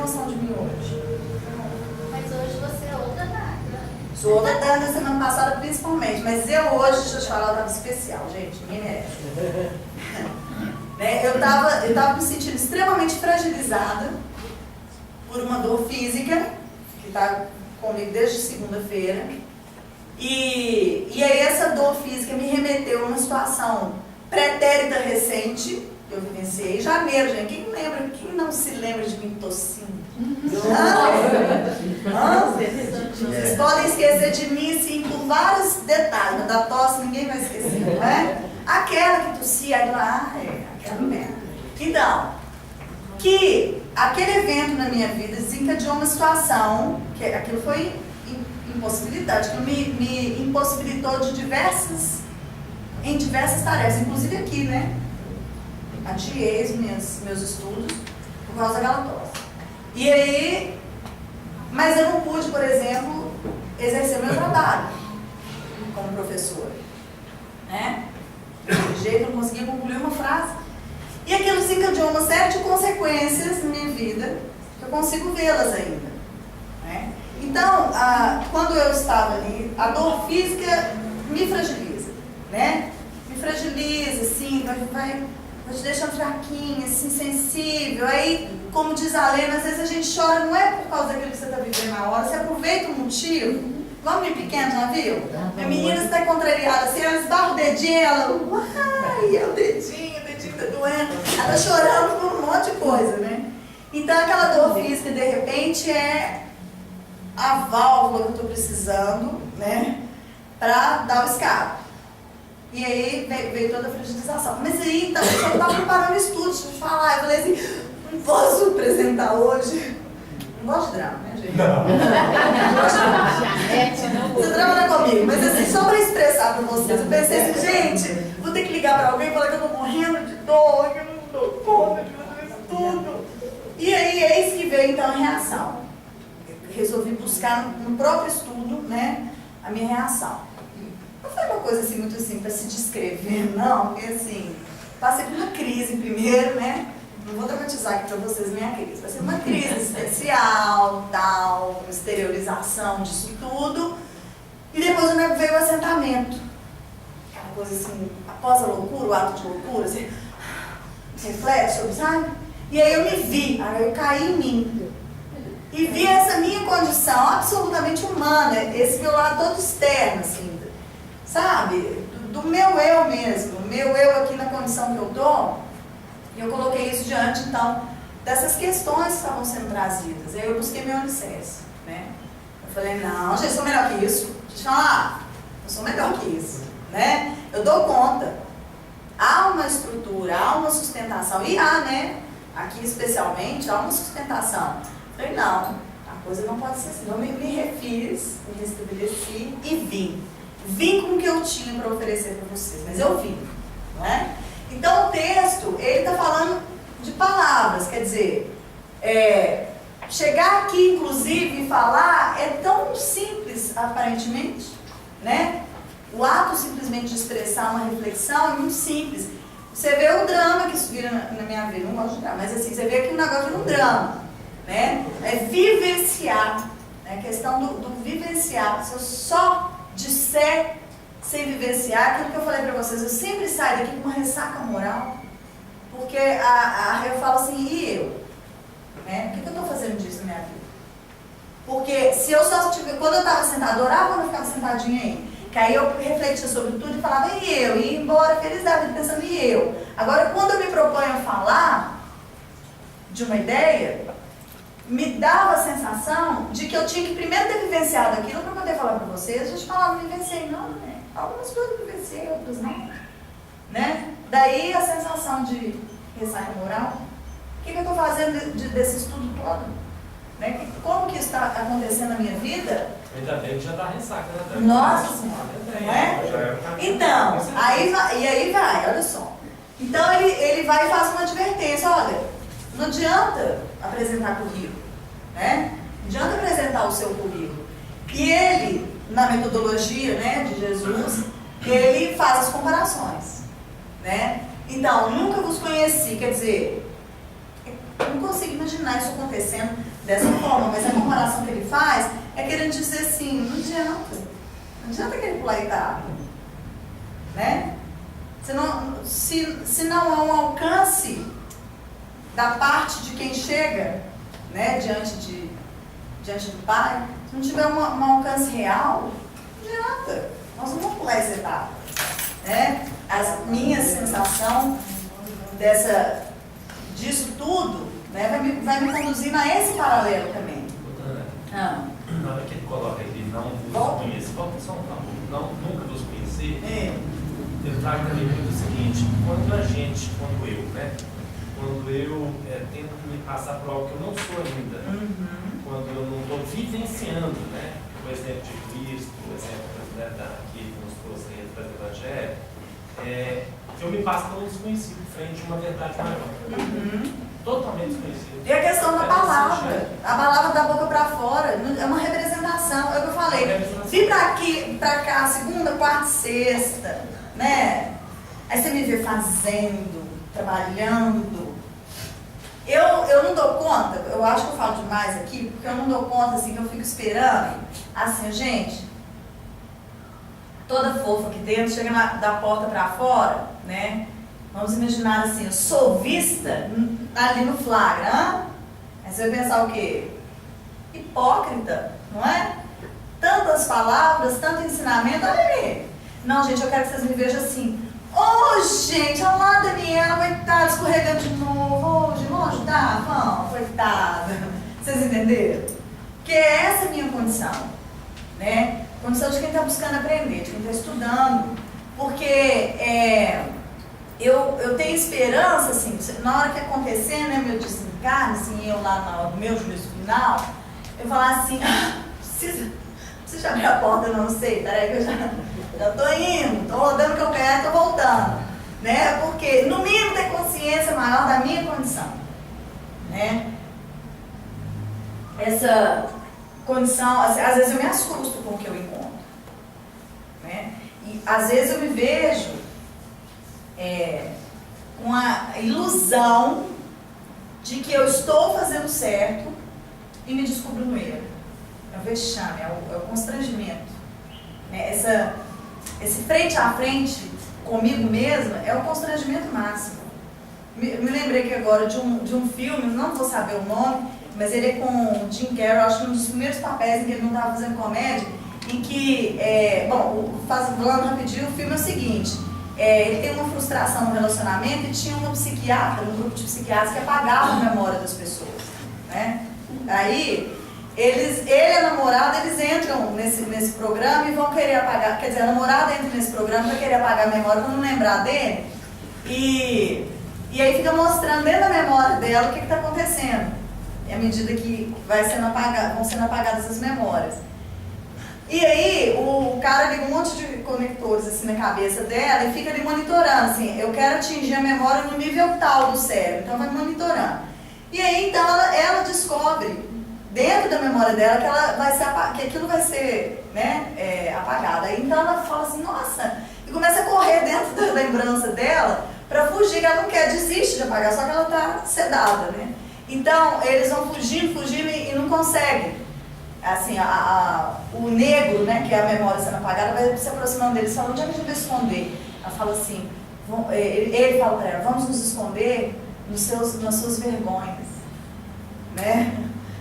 noção de mim hoje? Mas hoje você é outra Nada. Sou outra da semana passada principalmente, mas eu hoje, deixa eu te falar, eu estava especial, gente, ninguém merece. Né? Eu tava me sentindo extremamente fragilizada por uma dor física, que está comigo desde segunda-feira. E aí essa dor física me remeteu a uma situação pretérita recente, que eu vivenciei em janeiro, gente. Quem lembra, quem não se lembra de mim tossindo? Vocês podem esquecer de mim, sim, por vários detalhes, mas da tosse ninguém vai esquecer, não é? Aquela que tossia, aquela mesmo. Então, que aquele evento na minha vida desencadeou uma situação, que aquilo foi impossibilidade, que me impossibilitou em diversas tarefas, inclusive aqui, né? Adiei os meus estudos por causa daquela tosse. E aí, mas eu não pude, por exemplo, exercer meu trabalho como professora, né? De jeito eu não conseguia concluir uma frase. E aquilo desencadeou uma série de consequências na minha vida, que eu consigo vê-las ainda, né? Então, quando eu estava ali, a dor física me fragiliza, né? Me fragiliza, assim, vai te deixando fraquinha, assim, sensível. Aí, como diz a Lena, às vezes a gente chora, não é por causa daquilo que você está vivendo na hora, você aproveita o motivo. Vamos menino pequeno, já viu? Minha menina está contrariada, assim, ela esbarra o dedinho, ela, ai, é o dedinho tá doendo. Ela tá chorando por um monte de coisa, né? Então, aquela dor física, de repente, é a válvula que eu estou precisando, né, para dar o escape. E aí veio toda a fragilização. Mas aí, então, eu só estava preparando o estudo, deixa eu te falar. Eu falei assim, não posso apresentar hoje. Não gosto de drama, né, gente? Não. Você drama não é comigo, mas assim, só para expressar para vocês, eu pensei assim, gente, vou ter que ligar para alguém e falar que eu estou morrendo de dor, que eu não dou conta de fazer isso tudo. E aí, eis que veio então a reação. Resolvi buscar no próprio estudo, né, a minha reação. Não foi uma coisa assim muito assim para se descrever, não, porque assim, passei por uma crise primeiro, né? Não vou dramatizar aqui para vocês minha crise. Vai ser uma crise existencial, tal, exteriorização disso tudo. E depois veio o assentamento. Aquela coisa assim, após a loucura, o ato de loucura, assim, reflexo, sabe? E aí eu me vi, aí eu caí em mim. E vi essa minha condição absolutamente humana, esse meu lado todo externo, assim, sabe? Do meu eu mesmo, meu eu aqui na condição que eu tô. E eu coloquei isso diante, então, dessas questões que estavam sendo trazidas. Aí eu busquei meu alicerce, né? Eu falei, não, gente, eu sou melhor que isso. Deixa eu falar, eu sou melhor que isso, né? Eu dou conta. Há uma estrutura, há uma sustentação, e há, né? Aqui especialmente, há uma sustentação. Eu falei, não, a coisa não pode ser assim. Eu me refiz, me restabeleci e vim. Vim com o que eu tinha para oferecer para vocês, mas eu vim, né? Então o texto, ele está falando de palavras, quer dizer, chegar aqui inclusive e falar é tão simples aparentemente, né? O ato simplesmente de expressar uma reflexão é muito simples. Você vê o drama que isso vira na minha vida, não gosto de drama, mas assim, você vê aqui um negócio no drama, né? É vivenciar, né? A questão do vivenciar. Se eu só disser sem vivenciar, aquilo que eu falei pra vocês, eu sempre saio daqui com uma ressaca moral, porque eu falo assim, e eu? Né? O que eu estou fazendo disso na minha vida? Porque se eu só tive, quando eu estava sentada, adorava quando eu ficava sentadinha aí, que aí eu refletia sobre tudo e falava, e eu? E ia embora feliz da vida pensando, e eu? Agora, quando eu me proponho a falar de uma ideia, me dava a sensação de que eu tinha que primeiro ter vivenciado aquilo para poder falar para vocês. A gente falava, não vivenciei não, né? Algumas coisas eu vivenciei, outras não, né? Daí a sensação de ressaca moral. O que eu estou fazendo desse estudo todo? Né? Como que isso está acontecendo na minha vida? Ainda bem que já está ressaca, né? Nossa Senhora, não é? Então, aí vai, olha só. Então ele vai e faz uma advertência, olha, não adianta apresentar currículo, né? Não adianta apresentar o seu currículo. E ele, na metodologia, né, de Jesus, ele faz as comparações, né? Então, nunca vos conheci, quer dizer, Eu não consigo imaginar isso acontecendo dessa forma, mas a comparação que ele faz é querendo dizer assim, não adianta querer pular etapa, né? Se não há um alcance da parte de quem chega, né, diante do Pai, se não tiver um alcance real, não adianta, nós não vamos pular essa etapa, né? A minha sensação disso tudo, né, vai me conduzindo a esse paralelo também. Na hora que ele coloca aqui, não vos conhecer, nunca vos conhecer, ele traga também muito o seguinte, quando eu tento me passar por algo que eu não sou ainda, quando eu não estou vivenciando, né, o exemplo de Cristo, o exemplo que nos trouxe aí para o Evangelho, eu me passo por um desconhecido frente a uma verdade maior. Totalmente desconhecido. E a questão da palavra, a palavra da boca para fora, é uma representação, é o que eu falei. Vim para cá, segunda, quarta, sexta, né? Aí você me vê fazendo, trabalhando. Eu não dou conta, eu acho que eu falo demais aqui, porque eu não dou conta, assim, que eu fico esperando, assim, gente, toda fofa aqui dentro, chega da porta para fora, né? Vamos imaginar assim, eu sou vista ali no flagra, aí você vai pensar o quê? Hipócrita, não é? Tantas palavras, tanto ensinamento, olha ali. Não, gente, eu quero que vocês me vejam assim. Gente, olha lá a Daniela, coitada, escorregando de novo. Hoje, vamos ajudar? Vamos, coitada. Vocês entenderam? Porque essa é a minha condição, né? Condição de quem está buscando aprender, de quem está estudando. Porque eu tenho esperança, assim, na hora que acontecer, né, meu desencarne, assim, eu lá na hora do meu juízo final, eu falar assim, precisa abrir a porta, eu não sei, peraí que eu já tô indo, tô rodando o que eu quero, tô voltando, né, porque no mínimo ter consciência maior da minha condição, né, essa condição, às vezes eu me assusto com o que eu encontro, né, e às vezes eu me vejo com a ilusão de que eu estou fazendo certo e me descubro no erro. É o vexame, é o constrangimento. Né? Esse frente a frente comigo mesma é o constrangimento máximo. Me lembrei aqui agora de um filme, não vou saber o nome, mas ele é com o Jim Carrey, acho que um dos primeiros papéis em que ele não estava fazendo comédia, em que, falando rapidinho, o filme é o seguinte. Ele tem uma frustração no relacionamento e tinha um grupo de psiquiatras que apagava a memória das pessoas, né? Aí, ele e a namorada, eles entram nesse programa e vão querer apagar, quer dizer, a namorada entra nesse programa e vai querer apagar a memória para não lembrar dele, e aí fica mostrando dentro da memória dela o que está acontecendo, à medida que vão sendo apagadas as memórias. E aí, o cara liga um monte de conectores assim na cabeça dela e fica ali monitorando, assim, eu quero atingir a memória no nível tal do cérebro, então vai monitorando. E aí, então, ela descobre, dentro da memória dela, que ela vai ser que aquilo vai ser, né, apagado. Aí, então, ela fala assim, nossa, e começa a correr dentro da lembrança dela para fugir, que ela não quer, desiste de apagar, só que ela está sedada, né? Então, eles vão fugindo e não conseguem. Assim, o negro, né, que é a memória sendo apagada, vai se aproximando deles, fala, onde é que a gente vai esconder? Ela fala assim, ele fala para ela, vamos nos esconder nas suas vergonhas, né?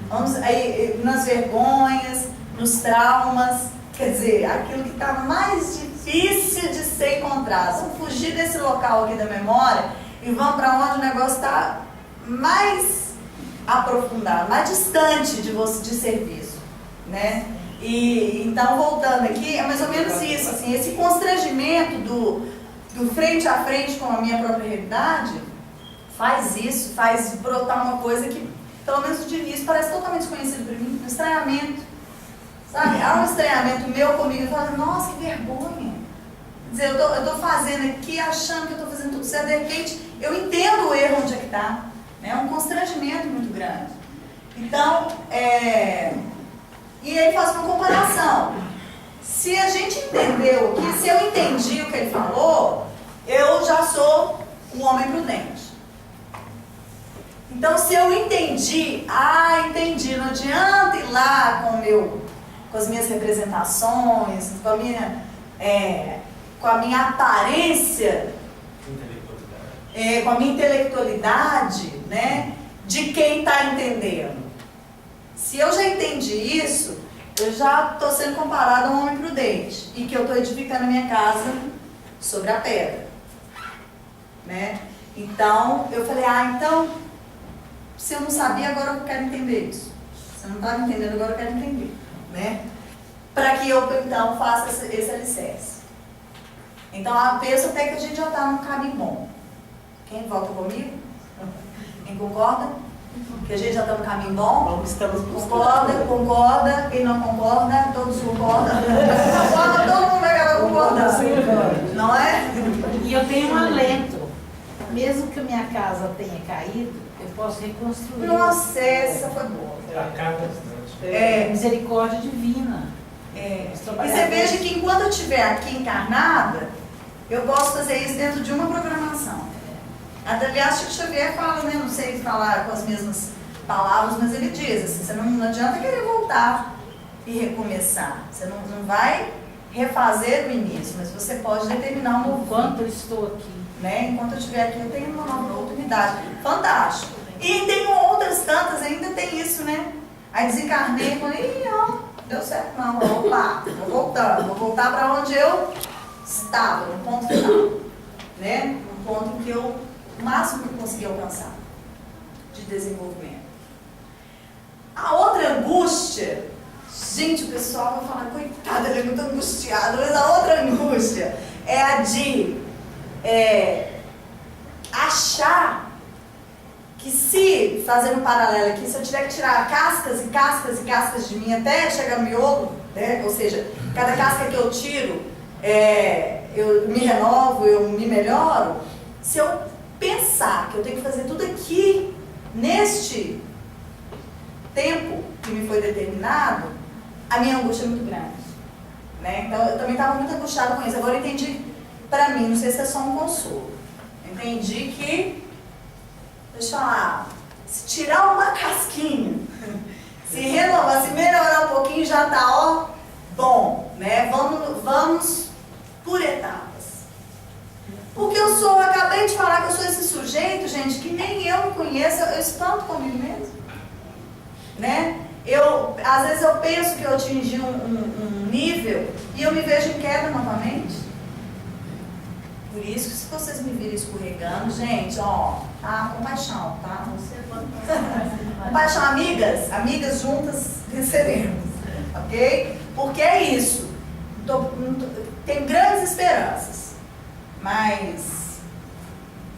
Vamos aí nas vergonhas, nos traumas, quer dizer, aquilo que está mais difícil de ser encontrado. Vamos fugir desse local aqui da memória e vamos para onde o negócio está mais aprofundado, mais distante de serviço. Né? E então, voltando aqui, é mais ou menos isso, assim, esse constrangimento do frente a frente com a minha própria realidade faz brotar uma coisa que, pelo menos de início, parece totalmente desconhecida para mim, um estranhamento, sabe? Há um estranhamento meu comigo, eu falo, nossa, que vergonha. Quer dizer, eu estou fazendo aqui, achando que eu estou fazendo tudo certo, de repente, eu entendo o erro onde é que está, né? É um constrangimento muito grande. Então, e aí faz uma comparação. Se a gente entendeu aqui, se eu entendi o que ele falou, eu já sou um homem prudente. Então, se eu entendi, entendi, não adianta ir lá com as minhas representações, com a minha aparência, com a minha intelectualidade, né, de quem está entendendo. Se eu já entendi isso, eu já estou sendo comparado a um homem prudente e que eu estou edificando a minha casa sobre a pedra, né? Então, eu falei, então, se eu não sabia, agora eu quero entender isso. Se eu não estava entendendo, agora eu quero entender, né? Para que eu, então, faça esse alicerce. Então, penso até que a gente já está num caminho bom. Quem volta comigo? Quem concorda? Que a gente já está no caminho bom? Concorda. Quem não concorda, todos concordam. Concorda, todo mundo vai acabar concordando. Não é? E eu tenho um alento. Mesmo que a minha casa tenha caído, eu posso reconstruir. Nossa, essa foi boa. Misericórdia divina. E você veja que enquanto eu estiver aqui encarnada, eu posso fazer isso dentro de uma programação. Aliás, Chico Xavier fala, né? Não sei falar com as mesmas palavras, mas ele diz assim, você não adianta querer voltar e recomeçar. Você não vai refazer o início, mas você pode determinar um novo. Enquanto eu estou aqui. Né? Enquanto eu estiver aqui, eu tenho uma nova oportunidade. Fantástico. E tem outras tantas, ainda tem isso, né? Aí desencarnei e falei, deu certo não, opa, vou voltar para onde eu estava, no ponto final. Né? No ponto em que o máximo que eu consegui alcançar de desenvolvimento. A outra angústia, gente, o pessoal vai falar, coitada, ele é muito angustiado, mas a outra angústia é a de achar que se, fazendo um paralelo aqui, se eu tiver que tirar cascas e cascas e cascas de mim até chegar no miolo, né? Ou seja, cada casca que eu tiro, eu me renovo, eu me melhoro, se eu pensar que eu tenho que fazer tudo aqui, neste tempo que me foi determinado, a minha angústia é muito grande. Né? Então, eu também estava muito angustiada com isso. Agora eu entendi, para mim, não sei se é só um consolo, eu entendi que, deixa eu falar, se tirar uma casquinha, se renovar, se melhorar um pouquinho, já está, bom, né? Vamos por etapas. Porque eu acabei de falar que eu sou esse sujeito, gente, que nem eu me conheço, eu espanto comigo mesmo. Né? Às vezes eu penso que eu atingi um nível e eu me vejo em queda novamente. Por isso que se vocês me virem escorregando, gente, compaixão, tá? Compaixão, amigas juntas venceremos, ok? Porque é isso. Tenho grandes esperanças. Mas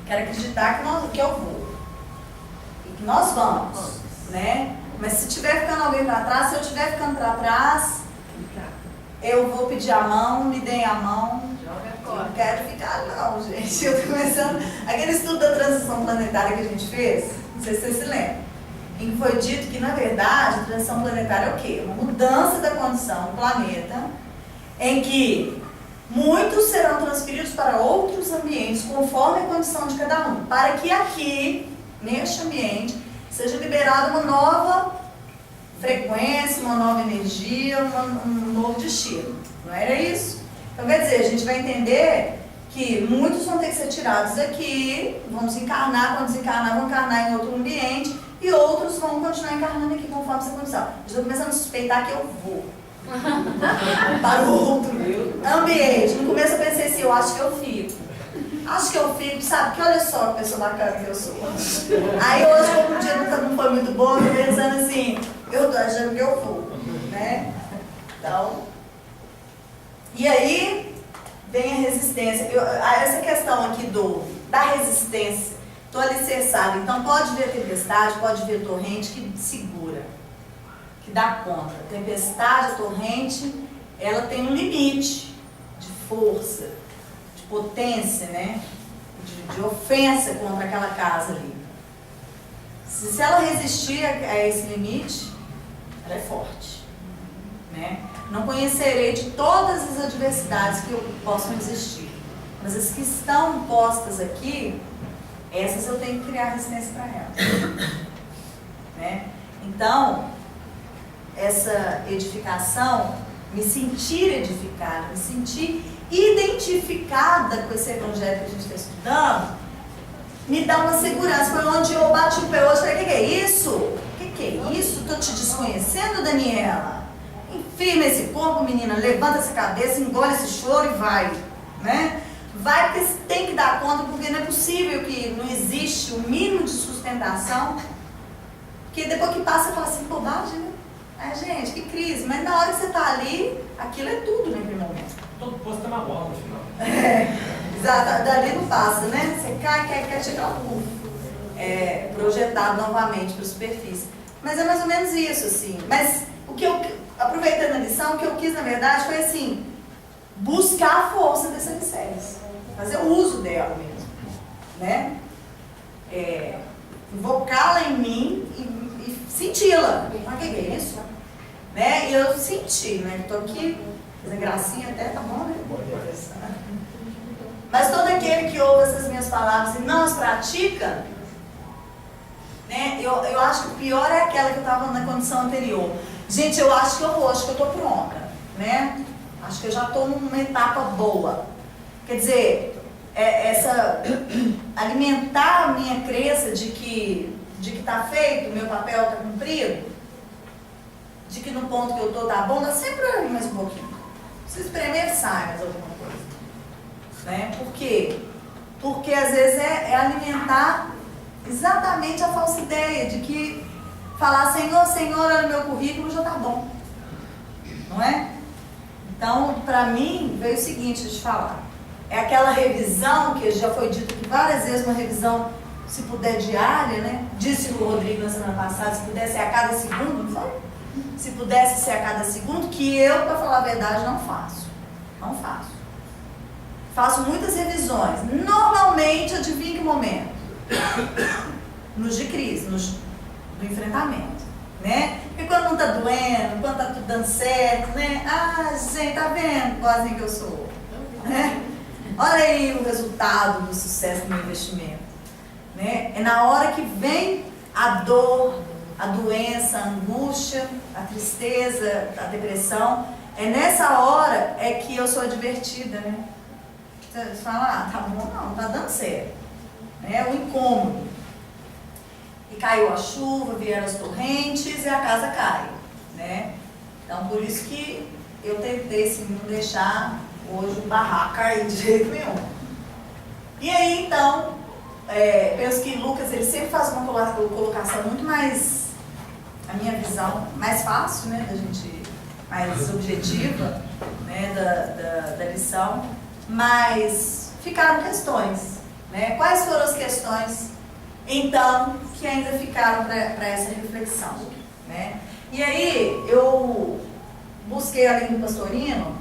quero acreditar que eu vou e que nós vamos, né? Mas se tiver ficando alguém para trás, se eu estiver ficando para trás, eu vou pedir a mão, me deem a mão. Eu não quero ficar não, gente. Eu estou começando aquele estudo da transição planetária que a gente fez, não sei se vocês se lembram, em que foi dito que, na verdade, a transição planetária é o quê? Uma mudança da condição do planeta, em que muitos serão transferidos para outros ambientes, conforme a condição de cada um, para que aqui, neste ambiente, seja liberada uma nova frequência, uma nova energia, um novo destino. Não era isso? Então, quer dizer, a gente vai entender que muitos vão ter que ser tirados aqui, vão desencarnar, quando desencarnar, vão encarnar em outro ambiente, e outros vão continuar encarnando aqui conforme essa condição. Eu estou começando a suspeitar que eu vou para o outro ambiente. No começo eu pensei assim, eu acho que eu fico. Acho que eu fico, sabe? Que olha só que pessoa bacana que eu sou. Aí hoje, como o dia não foi muito bom, eu tô pensando assim, eu tô achando que eu vou, né? Então, e aí vem a resistência. Essa questão aqui da resistência, estou alicerçada. Então pode vir a tempestade, pode vir a torrente que segura, que dá conta. A tempestade, a torrente, ela tem um limite de força, de potência, né? De ofensa contra aquela casa ali. Se ela resistir a esse limite, ela é forte, né? Não conhecerei de todas as adversidades que possam existir, mas as que estão postas aqui, essas eu tenho que criar resistência para elas. Né? Então, essa edificação, me sentir edificada, me sentir identificada com esse evangelho que a gente está estudando, me dá uma segurança. Foi onde eu bati o pé hoje e falei, o que é isso? O que é isso? Estou te desconhecendo, Daniela. Firma esse corpo, menina, levanta essa cabeça, engole esse choro e vai. Né? Vai, porque você tem que dar conta, porque não é possível que não existe o mínimo de sustentação. Porque depois que passa, você fala assim, bobagem, né? Ai, gente, que crise. Mas na hora que você está ali, aquilo é tudo naquele momento. Todo posto tem uma bola no final. Exato, dali não passa, né? Você cai, quer chegar ao público. Projetado novamente para a superfície. Mas é mais ou menos isso, assim. Mas o que eu, aproveitando a lição, o que eu quis, na verdade, foi assim, buscar a força dessa alicerce. Fazer o uso dela mesmo. Né? Invocá-la em mim e senti-la. O que é isso? Né? E eu senti, né? Estou aqui, fazendo gracinha até, tá bom, né? Mas todo aquele que ouve essas minhas palavras e não as pratica, né? Eu acho que o pior é aquela que eu estava na condição anterior. Gente, eu acho que eu vou, acho que eu estou pronta, né? Acho que eu já estou numa etapa boa. Quer dizer, alimentar a minha crença de que está feito, o meu papel está cumprido, de que no ponto que eu estou tá bom, dá sempre para mim mais um pouquinho. Se espremer, sai mais alguma coisa. Né? Por quê? Porque às vezes é alimentar exatamente a falsa ideia de que falar Senhor, Senhor, olha o meu currículo, já está bom. Não é? Então, para mim, veio o seguinte de falar. É aquela revisão que já foi dito aqui várias vezes, uma revisão, se puder, diária, né? Disse o Rodrigo na semana passada, se pudesse ser a cada segundo, não foi? Se pudesse ser a cada segundo, que eu, para falar a verdade, não faço. Não faço. Faço muitas revisões. Normalmente, adivinha que momento? Nos de crise, no enfrentamento. Né? Porque quando não está doendo, quando está tudo dando certo, né? Ah, gente, tá vendo quase que eu sou? Né? Olha aí o resultado do sucesso do meu investimento. Né? É na hora que vem a dor, a doença, a angústia, a tristeza, a depressão. É nessa hora que eu sou advertida, né? Você fala, tá bom, não tá dando certo. Né? O incômodo. E caiu a chuva, vieram as torrentes e a casa cai. Né? Então, por isso que eu tentei assim, não deixar hoje o barraco cair de jeito nenhum. E aí, então, penso que Lucas, ele sempre faz uma colocação muito mais, a minha visão, mais fácil, né, da gente, mais objetiva, né, da lição, mas ficaram questões, né? Quais foram as questões, então, que ainda ficaram para essa reflexão, né? E aí, eu busquei ali no Pastorino,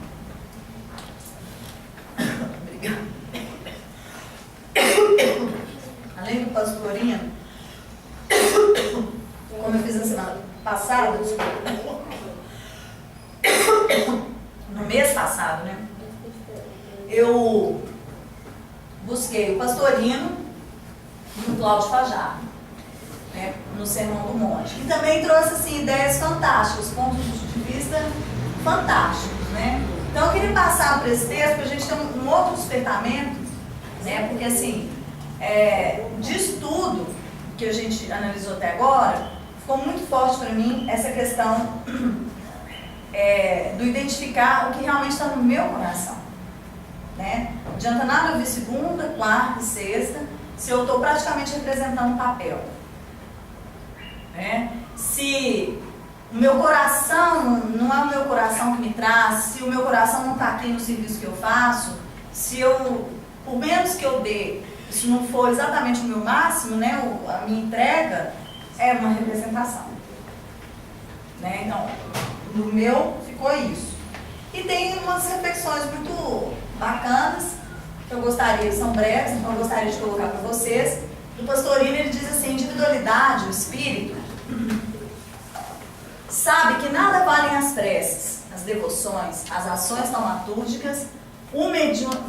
além do Pastorino, como eu fiz na semana passada, no mês passado, né? Eu busquei o Pastorino e o Cláudio Fajardo, né, no Sermão do Monte. E também trouxe assim, ideias fantásticas, pontos de vista fantásticos, né? Então eu queria passar por esse texto para a gente ter um outro despertamento, né? Porque assim, disso tudo que a gente analisou até agora, ficou muito forte para mim essa questão do identificar o que realmente está no meu coração. Né? Não adianta nada eu vir segunda, quarta e sexta, se eu estou praticamente representando um papel. Né? Se o meu coração não é o meu coração que me traz, se o meu coração não está aqui no serviço que eu faço, se eu, por menos que eu dê, isso não for exatamente o meu máximo, né, a minha entrega, é uma representação. Né? Então, no meu ficou isso. E tem umas reflexões muito bacanas, que eu gostaria, são breves, então eu gostaria de colocar para vocês. O Pastorino, ele diz assim, individualidade, o espírito, sabe que nada valem as preces, as devoções, as ações taumatúrgicas, o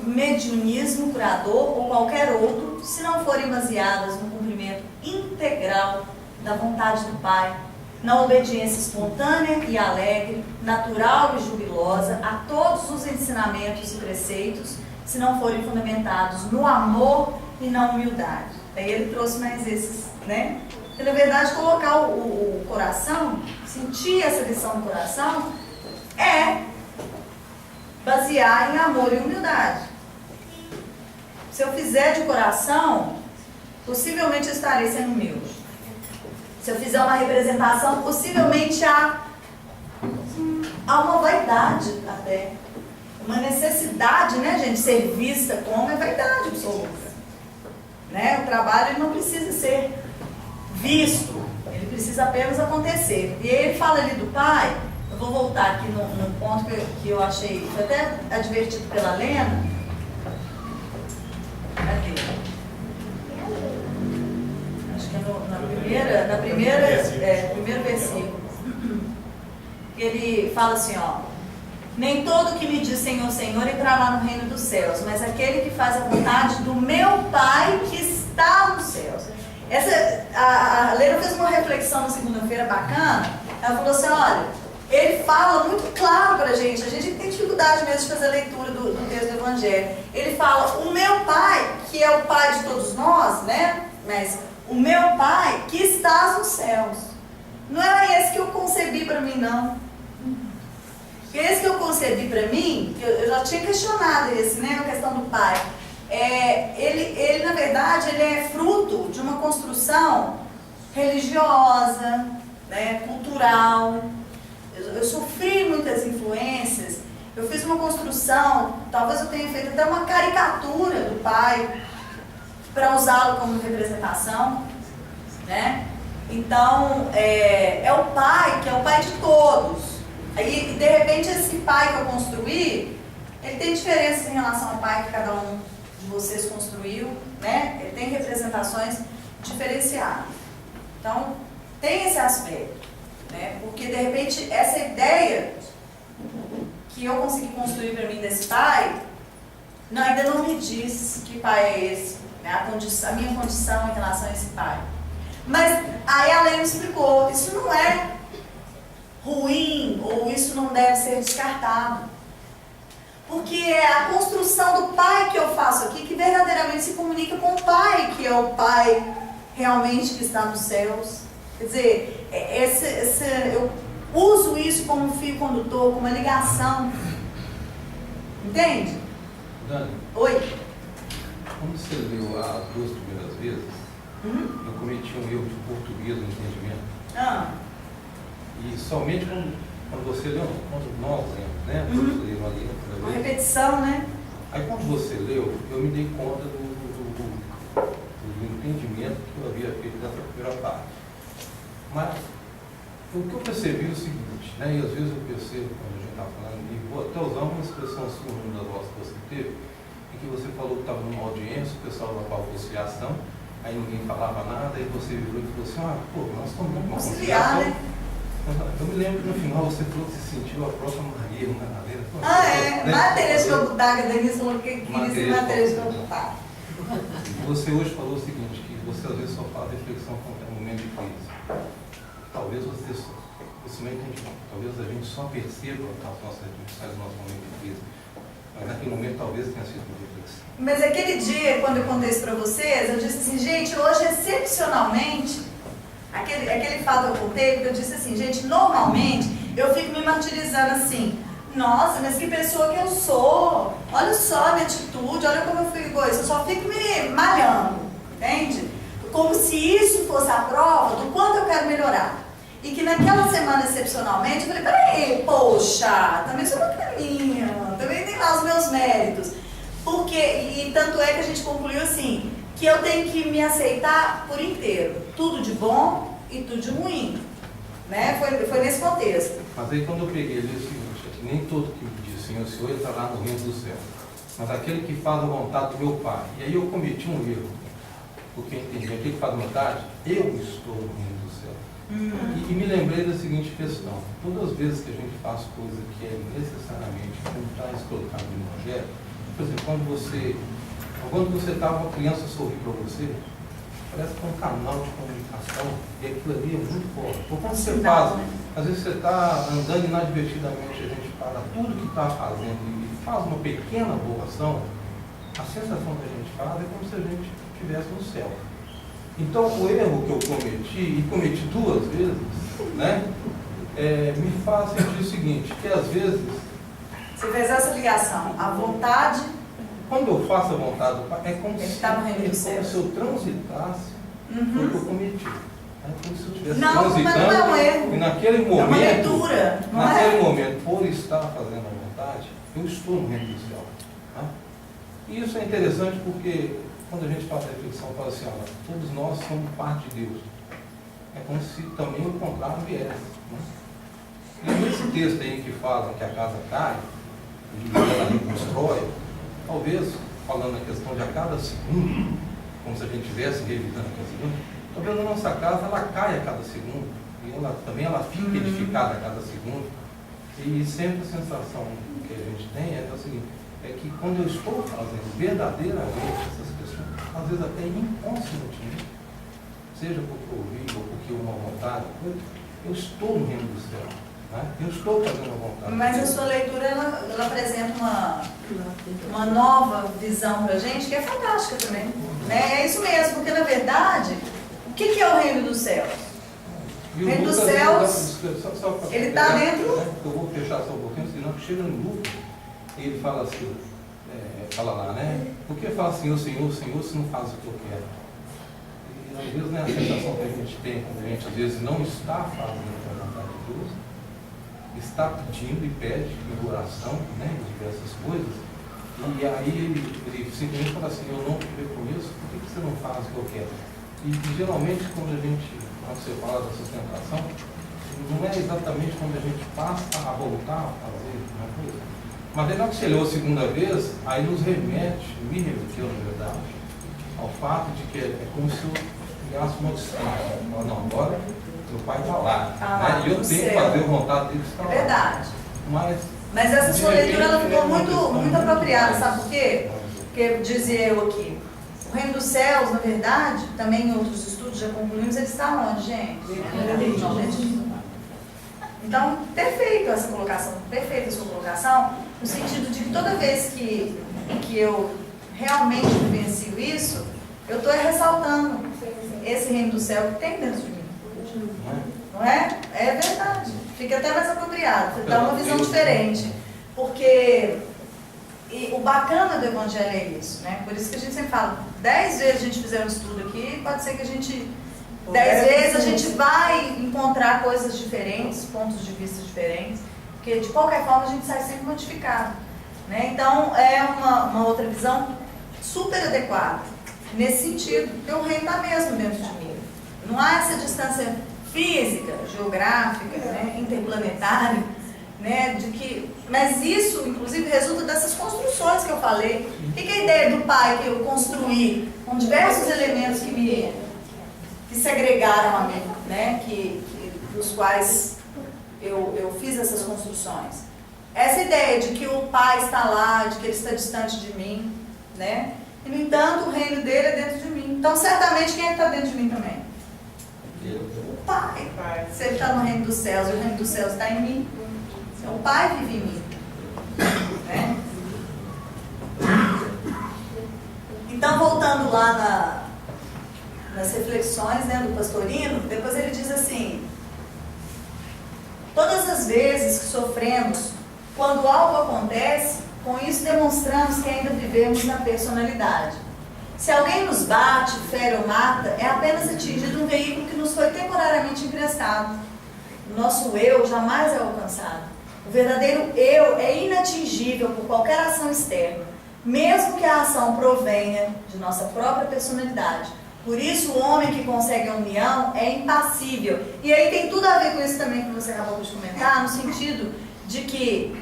mediunismo curador ou qualquer outro, se não forem baseadas no cumprimento integral da vontade do Pai, na obediência espontânea e alegre, natural e jubilosa a todos os ensinamentos e preceitos, se não forem fundamentados no amor e na humildade. Aí ele trouxe mais esses, né? Porque, na verdade, colocar o coração, sentir essa lição no coração, é basear em amor e humildade. Se eu fizer de coração, possivelmente eu estarei sendo humilde. Se eu fizer uma representação, possivelmente há uma vaidade até. Uma necessidade, né, gente, ser vista como é vaidade absoluta. Né? O trabalho ele não precisa ser visto, ele precisa apenas acontecer. E ele fala ali do Pai, eu vou voltar aqui no ponto que eu achei, foi até advertido pela Lena. Cadê? Acho que é primeiro versículo. Ele fala assim, ó: nem todo que me diz Senhor, Senhor entrará no reino dos céus, mas aquele que faz a vontade do meu Pai que está nos céus. A Lena fez uma reflexão na segunda-feira bacana. Ela falou assim, olha, ele fala muito claro pra gente, a gente tem dificuldade mesmo de fazer a leitura do texto do Evangelho. Ele fala, o meu Pai, que é o Pai de todos nós, né? Mas o meu Pai que está nos céus. Não é esse que eu concebi para mim, não. Esse que eu concebi para mim, eu já tinha questionado esse, né, a questão do Pai. Ele, na verdade, ele é fruto de uma construção religiosa, né, cultural. Eu sofri muitas influências. Eu fiz uma construção, talvez eu tenha feito até uma caricatura do Pai para usá-lo como representação, né? Então, é o Pai que é o Pai de todos. Aí, de repente, esse Pai que eu construí, ele tem diferenças em relação ao Pai que cada um de vocês construiu, né? Ele tem representações diferenciadas. Então, tem esse aspecto, né? Porque, de repente, essa ideia que eu consegui construir para mim desse Pai, ainda não me diz que Pai é esse, né? A minha condição em relação a esse Pai. Mas aí a Lena explicou, isso não é ruim, ou isso não deve ser descartado. Porque é a construção do Pai que eu faço aqui que verdadeiramente se comunica com o Pai, que é o Pai realmente que está nos céus. Quer dizer, eu uso isso como um fio condutor, como uma ligação. Entende? Dani, Oi? quando você leu as duas primeiras vezes, eu cometi um erro de português no entendimento. E somente quando você leu, quando nós lemos, né? Todos leram ali na primeira Uma vez. repetição, né? Aí quando você leu, eu me dei conta do entendimento que eu havia feito dessa primeira parte. Mas o que eu percebi é o seguinte, né? E às vezes eu percebo quando a gente está falando, e vou até usar uma expressão sua numa das vossas que você teve, em que você falou que estava numa audiência, o pessoal da conciliação, aí ninguém falava nada, aí você virou e falou assim, pô, nós estamos numa conciliação. Né? Eu me lembro que no final você falou que se sentiu a própria Maria, uma cadeira. Né? Matéria de Obutaga, Denise falou que queria ser matéria de Obutaga. Você hoje falou o seguinte, que você às vezes só faz reflexão quando é um momento de crise. Talvez você isso não entende, talvez a gente só perceba as nossas reflexões no nosso momento de crise. Mas naquele momento talvez tenha sido uma reflexão. Mas aquele dia, quando eu contei isso para vocês, eu disse assim, gente, hoje excepcionalmente, aquele fato eu contei, porque eu disse assim, gente, normalmente eu fico me martirizando assim, nossa, mas que pessoa que eu sou, olha só a minha atitude, olha como eu fui egoísta, eu só fico me malhando, entende? Como se isso fosse a prova do quanto eu quero melhorar. E que naquela semana, excepcionalmente, eu falei, peraí, poxa, também sou uma caminha, também tem lá os meus méritos. Porque, e tanto é que a gente concluiu assim, que eu tenho que me aceitar por inteiro. Tudo de bom e tudo de ruim. Né? Foi nesse contexto. Mas aí quando eu peguei ali o seguinte, é que nem todo que me diz Senhor, Senhor, está lá no reino do céu. Mas aquele que faz a vontade do meu Pai. E aí eu cometi um erro. Porque eu entendi, aquele que faz a vontade, eu estou no reino do céu. E me lembrei da seguinte questão. Todas as vezes que a gente faz coisa que é necessariamente como está colocado no Evangelho, Por exemplo, quando você está, uma criança sorri para você, parece que é um canal de comunicação, e aquilo ali é muito forte. Por quando você faz, às vezes você está andando inadvertidamente, a gente para tudo que está fazendo e faz uma pequena boa ação, a sensação que a gente faz é como se a gente estivesse no céu. Então, o erro que eu cometi, e cometi 2 vezes, né, me faz sentir o seguinte, que às vezes... Você fez essa ligação, a vontade... Quando eu faço a vontade do Pai, é como se eu transitasse o que eu cometi. É como se eu estivesse transitando. Mas não é um erro. E naquele momento, é uma leitura, não naquele momento, por estar fazendo a vontade, eu estou no reino do céu. Tá? E isso é interessante porque quando a gente faz a reflexão, fala assim, olha, todos nós somos parte de Deus. É como se também o contrário viesse. Né? E nesse texto aí que fala que a casa cai, e ela reconstrói, talvez, falando na questão de a cada segundo, como se a gente estivesse revisando a cada segundo, talvez a nossa casa ela cai a cada segundo, e ela fica edificada a cada segundo, e sempre a sensação que a gente tem é o seguinte, é que quando eu estou fazendo verdadeiramente essas questões, às vezes até inconscientemente, seja porque eu ouvi ou porque uma vontade, eu estou no reino do céu. Né? Eu estou fazendo a vontade. Mas a sua leitura, ela apresenta uma nova visão para a gente, que é fantástica também. Né? É isso mesmo, porque na verdade, o que é o reino dos céus? O reino dos céus, ele está dentro... Eu vou fechar só um pouquinho, senão chega no Lucas, e ele fala assim, fala lá, né? Por que fala Senhor, Senhor, Senhor, se não faz o que eu quero? E às vezes, né, a sensação que a gente tem, quando a gente às vezes não está fazendo a vontade de Deus, está pedindo e pede em oração, né, diversas coisas, e aí ele simplesmente fala assim, eu não te reconheço, por que você não faz o que eu quero? E geralmente quando você fala da sustentação, não é exatamente quando a gente passa a voltar a fazer uma coisa. Mas aí na hora que você leu a segunda vez, aí nos remete, me remeteu na verdade, ao fato de que é como se eu criasse uma distância. Não, agora meu pai está lá, né? E eu tenho que fazer a vontade dele estar lá. É verdade. Mas essa sua leitura ela ficou muito apropriada, sabe por quê? Porque dizia eu aqui, o reino dos céus, na verdade, também em outros estudos já concluímos, ele está onde, gente? Então, perfeita a sua colocação, no sentido de que toda vez que eu realmente vivencio isso, eu estou ressaltando esse reino do céu que tem dentro de mim. Não é? É verdade. Fica até mais apropriado, dá uma visão diferente. Porque o bacana do Evangelho é isso, né? Por isso que a gente sempre fala, 10 vezes a gente fizer um estudo aqui, pode ser que a gente, 10 vezes a gente vai encontrar coisas diferentes, pontos de vista diferentes, porque de qualquer forma a gente sai sempre modificado. Né? Então é uma outra visão super adequada, nesse sentido, porque o reino está mesmo dentro de mim. Não há essa distância física, geográfica, né, interplanetária, né, mas isso, inclusive, resulta dessas construções que eu falei. O que é a ideia do Pai que eu construí com diversos elementos que se agregaram a mim, né, dos quais eu fiz essas construções? Essa ideia de que o Pai está lá, de que Ele está distante de mim, né? E, no entanto, o reino dele é dentro de mim. Então, certamente, quem é que está dentro de mim também? O Pai. Se Ele está no reino dos céus e o reino dos céus está em mim, então, o Pai vive em mim. Né? Então, voltando lá nas reflexões, né, do Pastorino, depois ele diz assim: todas as vezes que sofremos, quando algo acontece, com isso demonstramos que ainda vivemos na personalidade. Se alguém nos bate, fere ou mata, é apenas atingido um veículo que nos foi temporariamente emprestado. O nosso eu jamais é alcançado. O verdadeiro eu é inatingível por qualquer ação externa, mesmo que a ação provenha de nossa própria personalidade. Por isso, o homem que consegue a união é impassível. E aí tem tudo a ver com isso também que você acabou de comentar, no sentido de que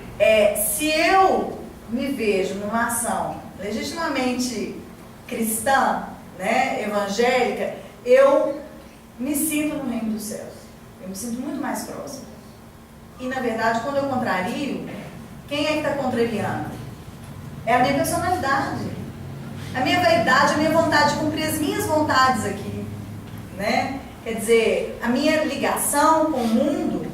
se eu me vejo numa ação legitimamente cristã, né, evangélica, eu me sinto no reino dos céus. Eu me sinto muito mais próximo. E, na verdade, quando eu contrario, quem é que está contrariando? É a minha personalidade. A minha vaidade, a minha vontade de cumprir as minhas vontades aqui, né? Quer dizer, a minha ligação com o mundo,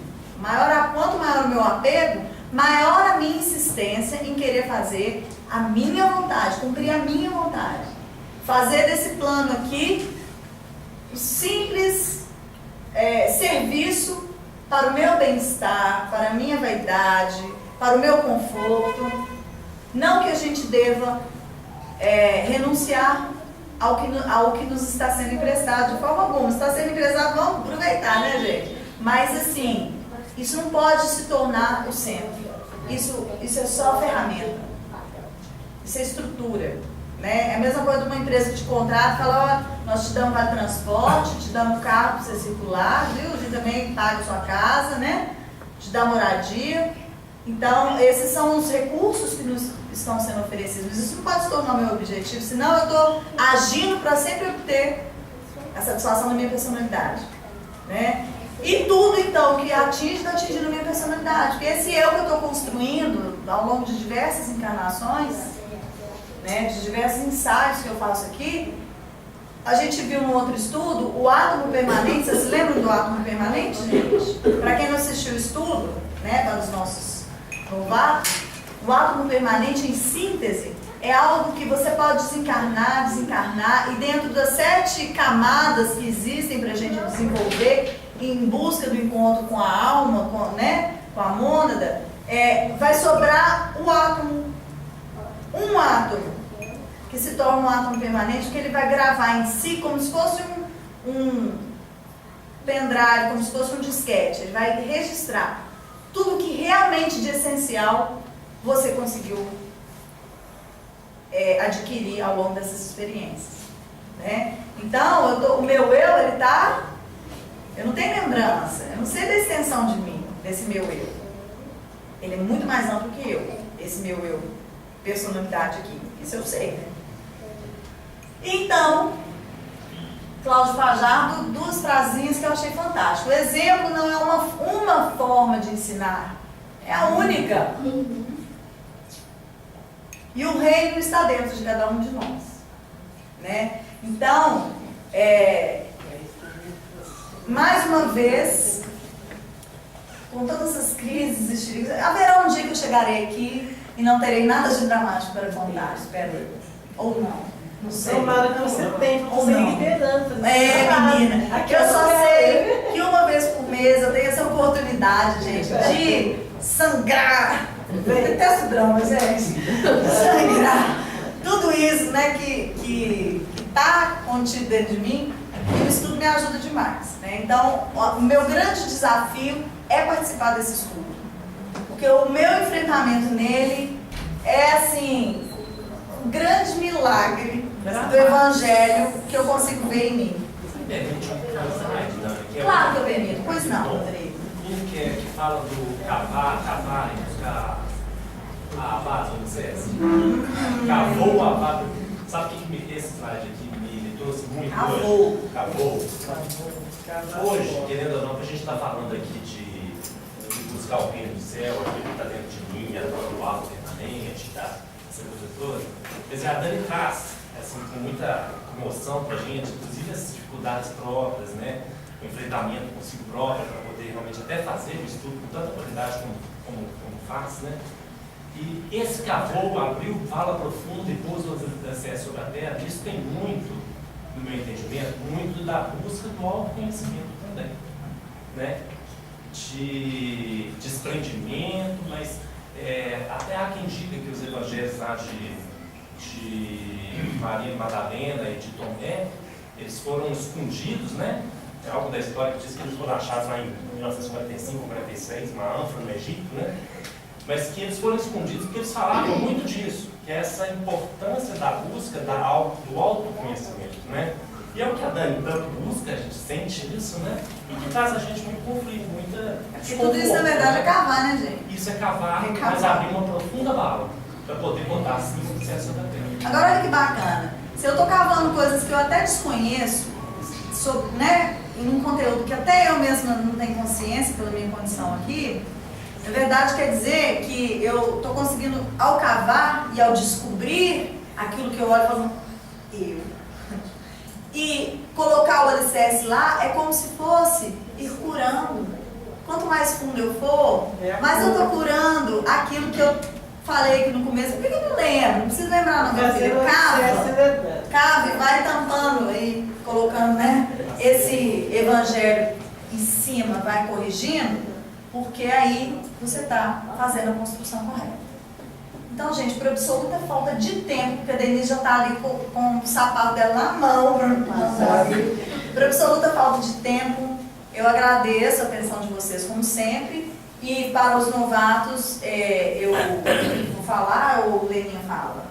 quanto maior o meu apego, maior a minha insistência em querer fazer a minha vontade, cumprir a minha vontade. Fazer desse plano aqui um simples serviço para o meu bem-estar, para a minha vaidade, para o meu conforto. Não que a gente deva renunciar ao que nos está sendo emprestado de forma alguma. Se está sendo emprestado, vamos aproveitar, né, gente? Mas assim, isso não pode se tornar o centro. Isso é só ferramenta. Isso é estrutura, né? É a mesma coisa de uma empresa que te contrata e fala, ó, nós te damos para transporte, te damos carro para você circular, viu? A gente também paga a sua casa, né? Te dá moradia. Então, esses são os recursos que nos estão sendo oferecidos. Mas isso não pode se tornar o meu objetivo, senão eu estou agindo para sempre obter a satisfação da minha personalidade, né? E tudo, então, que atinge, está atingindo a minha personalidade. Porque esse eu que eu estou construindo ao longo de diversas encarnações, né, de diversos ensaios que eu faço aqui, a gente viu num outro estudo, o átomo permanente. Vocês se lembram do átomo permanente, gente? Para quem não assistiu o estudo, né, para os nossos novatos, o átomo permanente, em síntese, é algo que você pode desencarnar, e dentro das 7 camadas que existem para a gente desenvolver, em busca do encontro com a alma, com a mônada, vai sobrar o átomo, um átomo, que se torna um átomo permanente, que ele vai gravar em si como se fosse um pendrive, como se fosse um disquete. Ele vai registrar tudo que realmente de essencial você conseguiu adquirir ao longo dessas experiências, né? Então, o meu eu, ele tá... Eu não tenho lembrança, eu não sei da extensão de mim, desse meu eu. Ele é muito mais amplo que eu, esse meu eu, personalidade aqui. Isso eu sei, né? Então, Cláudio Fajardo, 2 frasinhas que eu achei fantástico. O exemplo não é uma forma de ensinar, é a única. E o reino está dentro de cada um de nós, né? Então, mais uma vez, com todas essas crises, estiricos, haverá um dia que eu chegarei aqui e não terei nada de dramático para contar, espero eu. Ou não sei. Tomara que você tenha, ou seja não. liberando. Menina, Aqui eu só sei que uma vez por mês eu tenho essa oportunidade, gente, de sangrar. Detesto drama, gente. Sangrar. Tudo isso, né, que está contido dentro de mim, e o estudo me ajuda demais, né? Então, o meu grande desafio é participar desse estudo. Porque o meu enfrentamento nele é, assim, um grande milagre do Evangelho que eu consigo ver em mim. Você permite uma coisa mais dinâmica? Claro que eu permito. Pois não, Rodrigo. Um que fala do cavar e buscar a base, vamos dizer assim. Cavou a base. Sabe o que esse slide aqui me trouxe muito hoje? Cavou. Hoje, querendo ou não, a gente está falando aqui de buscar o reino do céu, aquilo que está dentro de mim, o alto permanente, essa coisa toda. Quer dizer, a Dani traz, assim, com muita emoção para a gente, inclusive as dificuldades próprias, né? O enfrentamento consigo próprio, para poder realmente até fazer o estudo com tanta qualidade como faz, né? E esse cavou, abriu vala profunda e pôs os acesso sobre a terra. Isso tem muito, no meu entendimento, muito da busca do autoconhecimento também, né? De desprendimento, mas até há quem diga que os evangelhos lá de Maria Madalena e de Tomé, eles foram escondidos, né? É algo da história que diz que eles foram achados lá em 1945 ou 1946, uma ânfora no Egito, né? Mas que eles foram escondidos porque eles falavam muito disso, que é essa importância da busca do autoconhecimento, né? E é o que a Dani tanto busca, a gente sente isso, né? E que traz a gente muito conflito, muita Porque tudo isso, na verdade, é cavar, né, gente? Isso é cavar, mas abrir uma profunda vala para poder botar assim o sucesso da terra. Agora, olha que bacana. Se eu estou cavando coisas que eu até desconheço, né, em um conteúdo que até eu mesma não tenho consciência pela minha condição aqui, Na verdade, quer dizer que eu estou conseguindo, ao cavar e ao descobrir aquilo que eu olho e falo, eu. E colocar o alicerce lá é como se fosse ir curando. Quanto mais fundo eu for, mais eu estou curando aquilo que eu falei aqui no começo. Por que eu não lembro? Não preciso lembrar, não, meu filho. Cava e vai tampando aí, colocando, né, esse evangelho em cima, vai corrigindo, porque aí você está fazendo a construção correta. Então, gente, por absoluta falta de tempo, porque a Denise já está ali com o sapato dela na mão, por absoluta falta de tempo, eu agradeço a atenção de vocês, como sempre, e para os novatos, eu vou falar, ou o Leninha fala,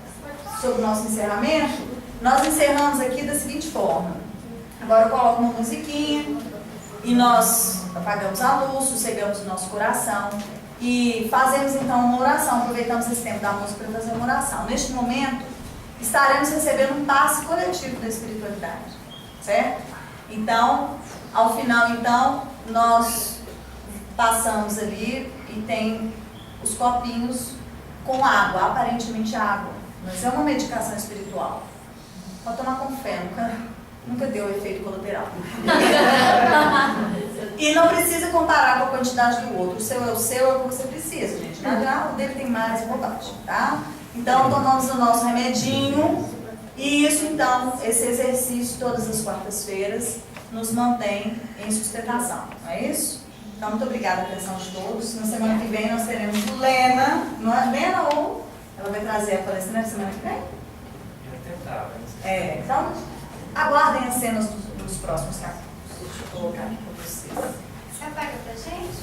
sobre o nosso encerramento. Nós encerramos aqui da seguinte forma. Agora eu coloco uma musiquinha, e nós apagamos a luz, sossegamos o nosso coração, e fazemos então uma oração, aproveitamos esse tempo da música para fazer uma oração. Neste momento, estaremos recebendo um passe coletivo da espiritualidade, certo? Então, ao final, então, nós passamos ali e tem os copinhos com água, aparentemente água, mas é uma medicação espiritual. Pode tomar com fé, nunca deu efeito colateral. E não precisa comparar com a quantidade do outro. O seu é o seu, é o que você precisa, gente. O dele tem mais bobagem, tá? Então, tomamos o nosso remedinho. E isso, então, esse exercício todas as quartas-feiras nos mantém em sustentação. Não é isso? Então, muito obrigada pela atenção de todos. Na semana que vem nós teremos Lena. Não é Lena ou ela vai trazer a palestra na semana que vem? Eu tentava. Então, aguardem as cenas dos próximos capítulos. Deixa eu colocar aqui para vocês. Você apaga pra gente?